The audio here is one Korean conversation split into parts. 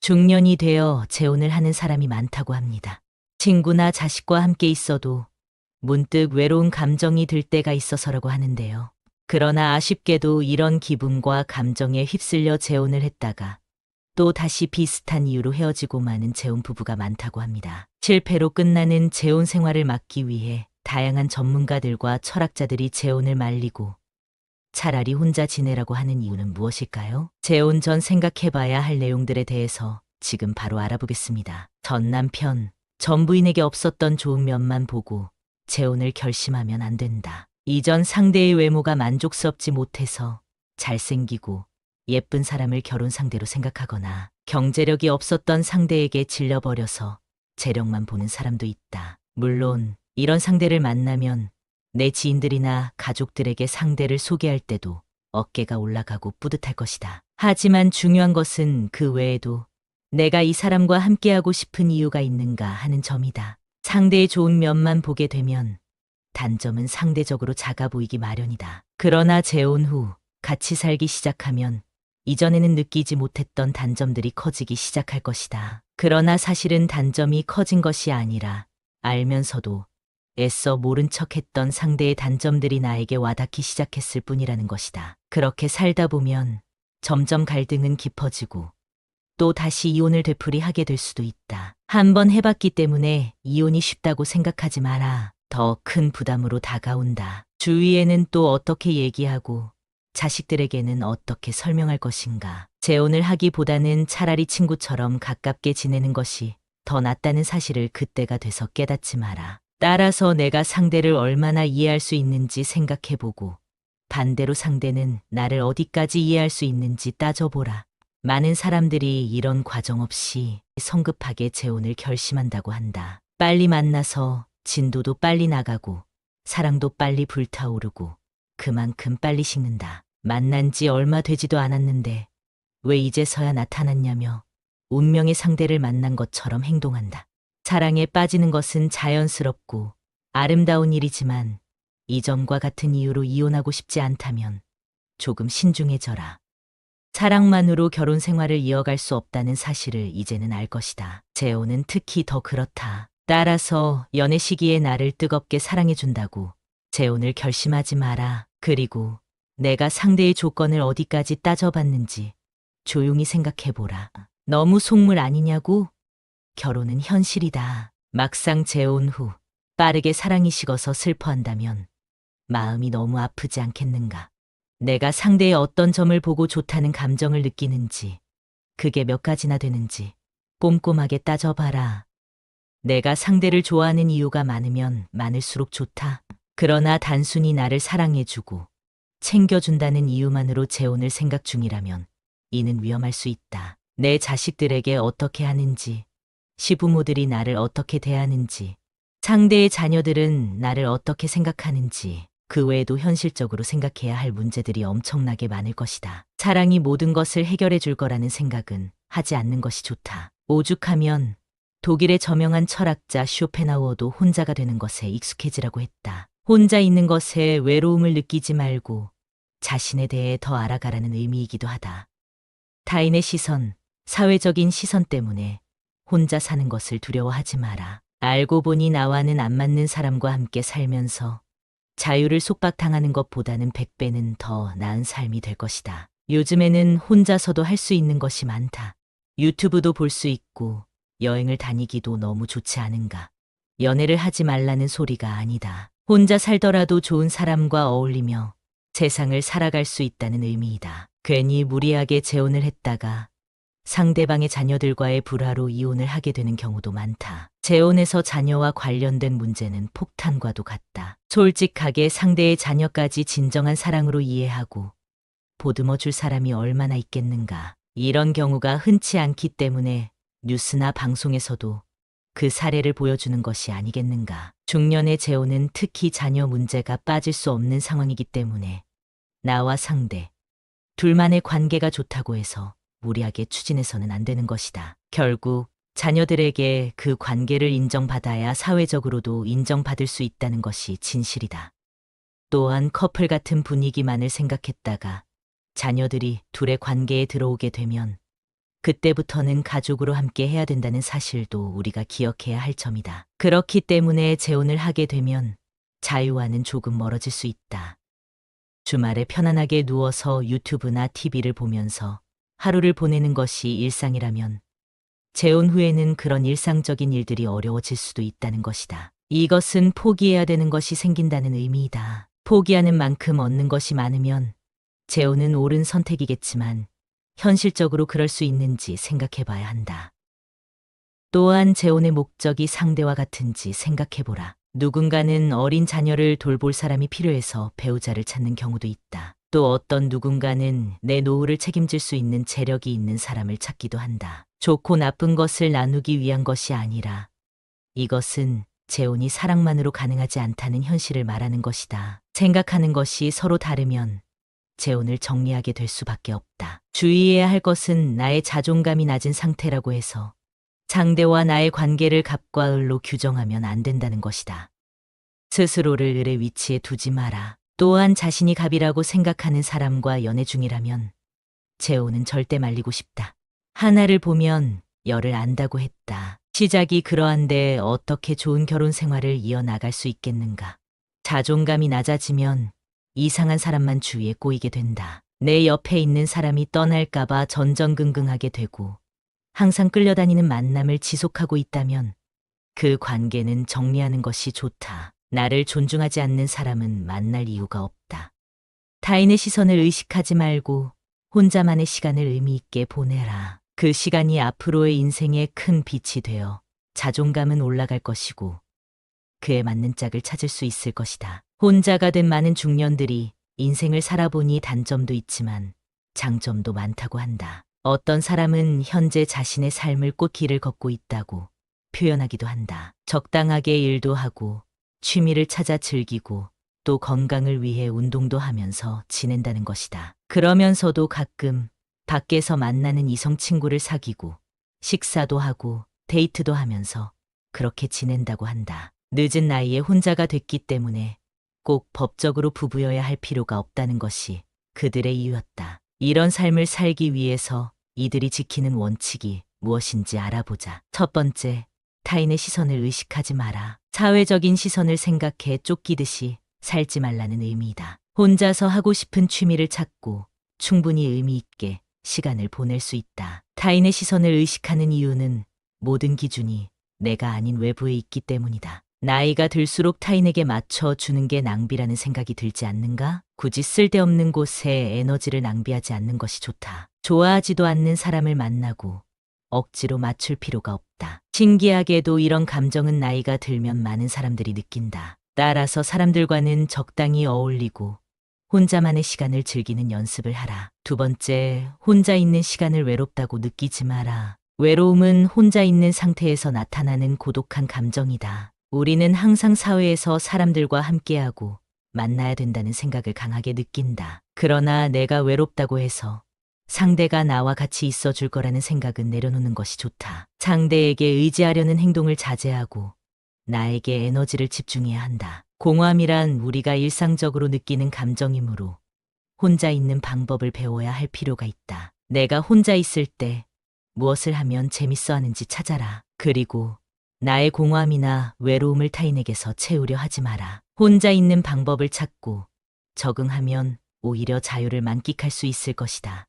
중년이 되어 재혼을 하는 사람이 많다고 합니다. 친구나 자식과 함께 있어도 문득 외로운 감정이 들 때가 있어서라고 하는데요. 그러나 아쉽게도 이런 기분과 감정에 휩쓸려 재혼을 했다가 또 다시 비슷한 이유로 헤어지고 마는 재혼 부부가 많다고 합니다. 실패로 끝나는 재혼 생활을 막기 위해 다양한 전문가들과 철학자들이 재혼을 말리고 차라리 혼자 지내라고 하는 이유는 무엇일까요? 재혼 전 생각해봐야 할 내용들에 대해서 지금 바로 알아보겠습니다. 전 남편, 전 부인에게 없었던 좋은 면만 보고 재혼을 결심하면 안 된다. 이전 상대의 외모가 만족스럽지 못해서 잘생기고 예쁜 사람을 결혼 상대로 생각하거나 경제력이 없었던 상대에게 질려버려서 재력만 보는 사람도 있다. 물론 이런 상대를 만나면 내 지인들이나 가족들에게 상대를 소개할 때도 어깨가 올라가고 뿌듯할 것이다. 하지만 중요한 것은 그 외에도 내가 이 사람과 함께하고 싶은 이유가 있는가 하는 점이다. 상대의 좋은 면만 보게 되면 단점은 상대적으로 작아 보이기 마련이다. 그러나 재혼 후 같이 살기 시작하면 이전에는 느끼지 못했던 단점들이 커지기 시작할 것이다. 그러나 사실은 단점이 커진 것이 아니라 알면서도 애써 모른 척했던 상대의 단점들이 나에게 와닿기 시작했을 뿐이라는 것이다. 그렇게 살다 보면 점점 갈등은 깊어지고 또 다시 이혼을 되풀이하게 될 수도 있다. 한번 해봤기 때문에 이혼이 쉽다고 생각하지 마라. 더 큰 부담으로 다가온다. 주위에는 또 어떻게 얘기하고 자식들에게는 어떻게 설명할 것인가. 재혼을 하기보다는 차라리 친구처럼 가깝게 지내는 것이 더 낫다는 사실을 그때가 돼서 깨닫지 마라. 따라서 내가 상대를 얼마나 이해할 수 있는지 생각해보고 반대로 상대는 나를 어디까지 이해할 수 있는지 따져보라. 많은 사람들이 이런 과정 없이 성급하게 재혼을 결심한다고 한다. 빨리 만나서 진도도 빨리 나가고 사랑도 빨리 불타오르고 그만큼 빨리 식는다. 만난 지 얼마 되지도 않았는데 왜 이제서야 나타났냐며 운명의 상대를 만난 것처럼 행동한다. 사랑에 빠지는 것은 자연스럽고 아름다운 일이지만 이전과 같은 이유로 이혼하고 싶지 않다면 조금 신중해져라. 사랑만으로 결혼 생활을 이어갈 수 없다는 사실을 이제는 알 것이다. 재혼은 특히 더 그렇다. 따라서 연애 시기에 나를 뜨겁게 사랑해준다고 재혼을 결심하지 마라. 그리고 내가 상대의 조건을 어디까지 따져봤는지 조용히 생각해보라. 너무 속물 아니냐고? 결혼은 현실이다. 막상 재혼 후 빠르게 사랑이 식어서 슬퍼한다면 마음이 너무 아프지 않겠는가? 내가 상대의 어떤 점을 보고 좋다는 감정을 느끼는지, 그게 몇 가지나 되는지 꼼꼼하게 따져봐라. 내가 상대를 좋아하는 이유가 많으면 많을수록 좋다. 그러나 단순히 나를 사랑해주고 챙겨준다는 이유만으로 재혼을 생각 중이라면 이는 위험할 수 있다. 내 자식들에게 어떻게 하는지, 시부모들이 나를 어떻게 대하는지, 상대의 자녀들은 나를 어떻게 생각하는지, 그 외에도 현실적으로 생각해야 할 문제들이 엄청나게 많을 것이다. 사랑이 모든 것을 해결해 줄 거라는 생각은 하지 않는 것이 좋다. 오죽하면 독일의 저명한 철학자 쇼펜하우어도 혼자가 되는 것에 익숙해지라고 했다. 혼자 있는 것에 외로움을 느끼지 말고 자신에 대해 더 알아가라는 의미이기도 하다. 타인의 시선, 사회적인 시선 때문에 혼자 사는 것을 두려워하지 마라. 알고 보니 나와는 안 맞는 사람과 함께 살면서 자유를 속박당하는 것보다는 100배는 더 나은 삶이 될 것이다. 요즘에는 혼자서도 할 수 있는 것이 많다. 유튜브도 볼 수 있고 여행을 다니기도 너무 좋지 않은가. 연애를 하지 말라는 소리가 아니다. 혼자 살더라도 좋은 사람과 어울리며 세상을 살아갈 수 있다는 의미이다. 괜히 무리하게 재혼을 했다가 상대방의 자녀들과의 불화로 이혼을 하게 되는 경우도 많다. 재혼에서 자녀와 관련된 문제는 폭탄과도 같다. 솔직하게 상대의 자녀까지 진정한 사랑으로 이해하고 보듬어 줄 사람이 얼마나 있겠는가. 이런 경우가 흔치 않기 때문에 뉴스나 방송에서도 그 사례를 보여주는 것이 아니겠는가. 중년의 재혼은 특히 자녀 문제가 빠질 수 없는 상황이기 때문에 나와 상대, 둘만의 관계가 좋다고 해서 무리하게 추진해서는 안 되는 것이다. 결국 자녀들에게 그 관계를 인정받아야 사회적으로도 인정받을 수 있다는 것이 진실이다. 또한 커플 같은 분위기만을 생각했다가 자녀들이 둘의 관계에 들어오게 되면 그때부터는 가족으로 함께 해야 된다는 사실도 우리가 기억해야 할 점이다. 그렇기 때문에 재혼을 하게 되면 자유와는 조금 멀어질 수 있다. 주말에 편안하게 누워서 유튜브나 TV를 보면서 하루를 보내는 것이 일상이라면 재혼 후에는 그런 일상적인 일들이 어려워질 수도 있다는 것이다. 이것은 포기해야 되는 것이 생긴다는 의미이다. 포기하는 만큼 얻는 것이 많으면 재혼은 옳은 선택이겠지만 현실적으로 그럴 수 있는지 생각해 봐야 한다. 또한 재혼의 목적이 상대와 같은지 생각해 보라. 누군가는 어린 자녀를 돌볼 사람이 필요해서 배우자를 찾는 경우도 있다. 또 어떤 누군가는 내 노후를 책임질 수 있는 재력이 있는 사람을 찾기도 한다. 좋고 나쁜 것을 나누기 위한 것이 아니라 이것은 재혼이 사랑만으로 가능하지 않다는 현실을 말하는 것이다. 생각하는 것이 서로 다르면 재혼을 정리하게 될 수밖에 없다. 주의해야 할 것은 나의 자존감이 낮은 상태라고 해서 상대와 나의 관계를 갑과 을로 규정하면 안 된다는 것이다. 스스로를 을의 위치에 두지 마라. 또한 자신이 갑이라고 생각하는 사람과 연애 중이라면 재혼은 절대 말리고 싶다. 하나를 보면 열을 안다고 했다. 시작이 그러한데 어떻게 좋은 결혼 생활을 이어나갈 수 있겠는가. 자존감이 낮아지면 이상한 사람만 주위에 꼬이게 된다. 내 옆에 있는 사람이 떠날까봐 전전긍긍하게 되고 항상 끌려다니는 만남을 지속하고 있다면 그 관계는 정리하는 것이 좋다. 나를 존중하지 않는 사람은 만날 이유가 없다. 타인의 시선을 의식하지 말고 혼자만의 시간을 의미 있게 보내라. 그 시간이 앞으로의 인생에 큰 빛이 되어 자존감은 올라갈 것이고 그에 맞는 짝을 찾을 수 있을 것이다. 혼자가 된 많은 중년들이 인생을 살아보니 단점도 있지만 장점도 많다고 한다. 어떤 사람은 현재 자신의 삶을 꽃길을 걷고 있다고 표현하기도 한다. 적당하게 일도 하고 취미를 찾아 즐기고 또 건강을 위해 운동도 하면서 지낸다는 것이다. 그러면서도 가끔 밖에서 만나는 이성 친구를 사귀고 식사도 하고 데이트도 하면서 그렇게 지낸다고 한다. 늦은 나이에 혼자가 됐기 때문에 꼭 법적으로 부부여야 할 필요가 없다는 것이 그들의 이유였다. 이런 삶을 살기 위해서 이들이 지키는 원칙이 무엇인지 알아보자. 첫 번째, 타인의 시선을 의식하지 마라. 사회적인 시선을 생각해 쫓기듯이 살지 말라는 의미이다. 혼자서 하고 싶은 취미를 찾고 충분히 의미 있게 시간을 보낼 수 있다. 타인의 시선을 의식하는 이유는 모든 기준이 내가 아닌 외부에 있기 때문이다. 나이가 들수록 타인에게 맞춰주는 게 낭비라는 생각이 들지 않는가? 굳이 쓸데없는 곳에 에너지를 낭비하지 않는 것이 좋다. 좋아하지도 않는 사람을 만나고 억지로 맞출 필요가 없다. 신기하게도 이런 감정은 나이가 들면 많은 사람들이 느낀다. 따라서 사람들과는 적당히 어울리고 혼자만의 시간을 즐기는 연습을 하라. 두 번째, 혼자 있는 시간을 외롭다고 느끼지 마라. 외로움은 혼자 있는 상태에서 나타나는 고독한 감정이다. 우리는 항상 사회에서 사람들과 함께하고 만나야 된다는 생각을 강하게 느낀다. 그러나 내가 외롭다고 해서 상대가 나와 같이 있어 줄 거라는 생각은 내려놓는 것이 좋다. 상대에게 의지하려는 행동을 자제하고 나에게 에너지를 집중해야 한다. 공허함이란 우리가 일상적으로 느끼는 감정이므로 혼자 있는 방법을 배워야 할 필요가 있다. 내가 혼자 있을 때 무엇을 하면 재밌어 하는지 찾아라. 그리고 나의 공허함이나 외로움을 타인에게서 채우려 하지 마라. 혼자 있는 방법을 찾고 적응하면 오히려 자유를 만끽할 수 있을 것이다.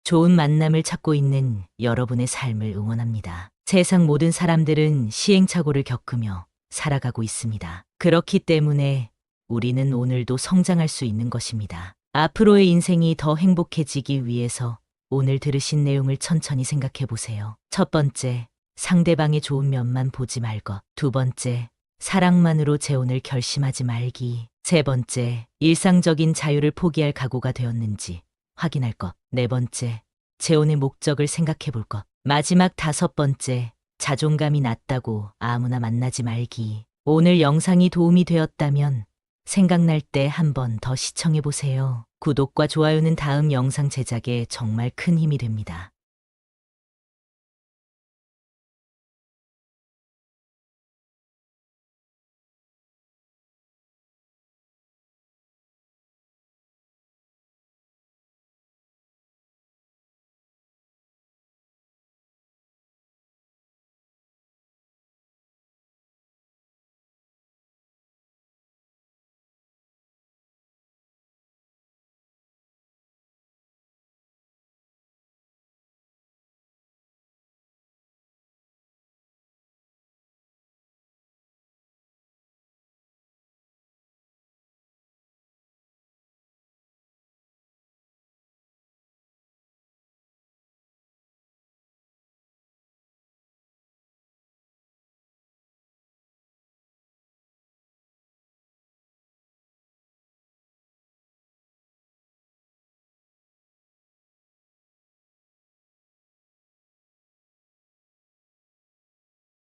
좋은 만남을 찾고 있는 여러분의 삶을 응원합니다. 세상 모든 사람들은 시행착오를 겪으며 살아가고 있습니다. 그렇기 때문에 우리는 오늘도 성장할 수 있는 것입니다. 앞으로의 인생이 더 행복해지기 위해서 오늘 들으신 내용을 천천히 생각해 보세요. 첫 번째, 상대방의 좋은 면만 보지 말 것. 두 번째, 사랑만으로 재혼을 결심하지 말기. 세 번째, 일상적인 자유를 포기할 각오가 되었는지 확인할 것. 네 번째, 재혼의 목적을 생각해 볼 것. 마지막 다섯 번째, 자존감이 낮다고 아무나 만나지 말기. 오늘 영상이 도움이 되었다면 생각날 때 한 번 더 시청해 보세요. 구독과 좋아요는 다음 영상 제작에 정말 큰 힘이 됩니다.